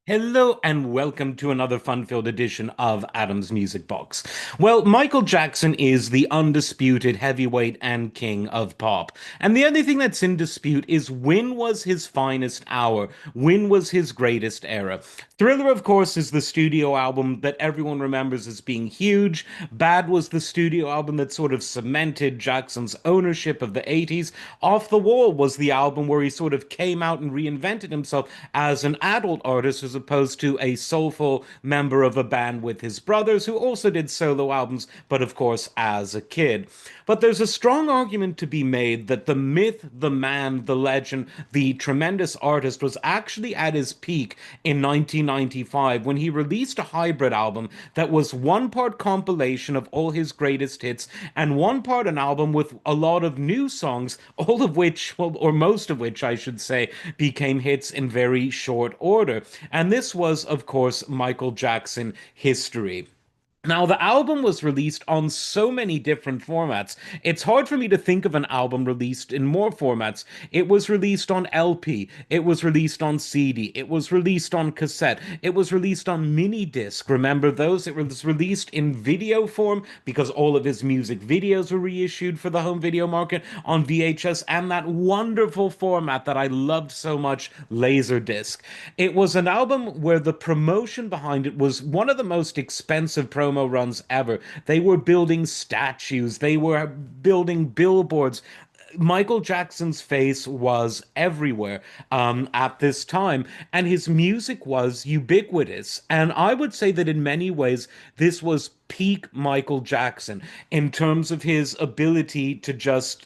Hello and welcome to another fun-filled edition of Adam's Music Box. Well, Michael Jackson is the undisputed heavyweight and king of pop. And the only thing that's in dispute is when was his finest hour? When was his greatest era? Thriller, of course, is the studio album that everyone remembers as being huge. Bad was the studio album that sort of cemented Jackson's ownership of the 80s. Off the Wall was the album where he sort of came out and reinvented himself as an adult artist as opposed to a soulful member of a band with his brothers who also did solo albums, but of course as a kid. But there's a strong argument to be made that the myth, the man, the legend, the tremendous artist was actually at his peak in 1995 when he released a hybrid album that was one part compilation of all his greatest hits and one part an album with a lot of new songs, all of which, well, or most of which I should say, became hits in very short order. And this was, of course, Michael Jackson history. Now, the album was released on so many different formats. It's hard for me to think of an album released in more formats. It was released on LP, it was released on CD, it was released on cassette, it was released on mini disc. Remember those? It was released in video form because all of his music videos were reissued for the home video market on VHS and that wonderful format that I loved so much, Laserdisc. It was an album where the promotion behind it was one of the most expensive promo runs ever. They were building statues, they were building billboards. Michael Jackson's face was everywhere at this time, and his music was ubiquitous. And I would say that in many ways, this was peak Michael Jackson in terms of his ability to just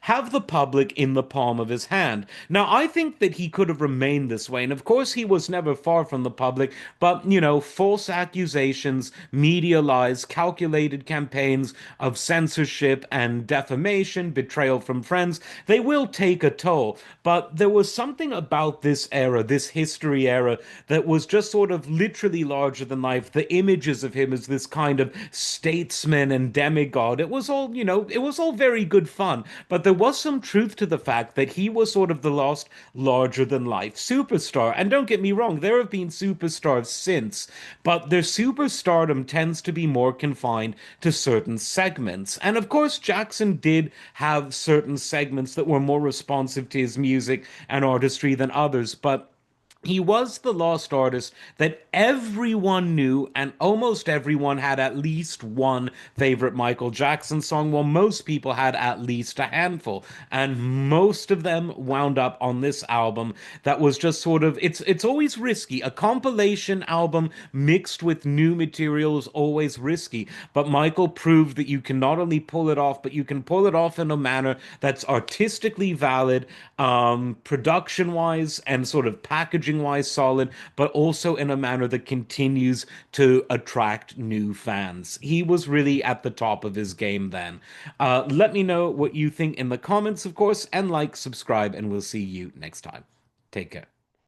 have the public in the palm of his hand. Now, I think that he could have remained this way. And of course, he was never far from the public, but, false accusations, media lies, calculated campaigns of censorship and defamation, betrayal from friends, they will take a toll. But there was something about this era, this history era, that was just sort of literally larger than life. The images of him as this kind of statesman and demigod, it was all, it was all very good fun. But there was some truth to the fact that he was sort of the last larger than life superstar. And don't get me wrong, there have been superstars since, but their superstardom tends to be more confined to certain segments. And of course, Jackson did have certain segments that were more responsive to his music and artistry than others, but he was the lost artist that everyone knew, and almost everyone had at least one favorite Michael Jackson song, while most people had at least a handful. And most of them wound up on this album that was just sort of it's always risky. A compilation album mixed with new material is always risky. But Michael proved that you can not only pull it off, but you can pull it off in a manner that's artistically valid, production wise, and sort of packaging wise solid, but also in a manner that continues to attract new fans. He was really at the top of his game then. Let me know what you think in the comments, of course, and like, subscribe, and we'll see you next time. Take care.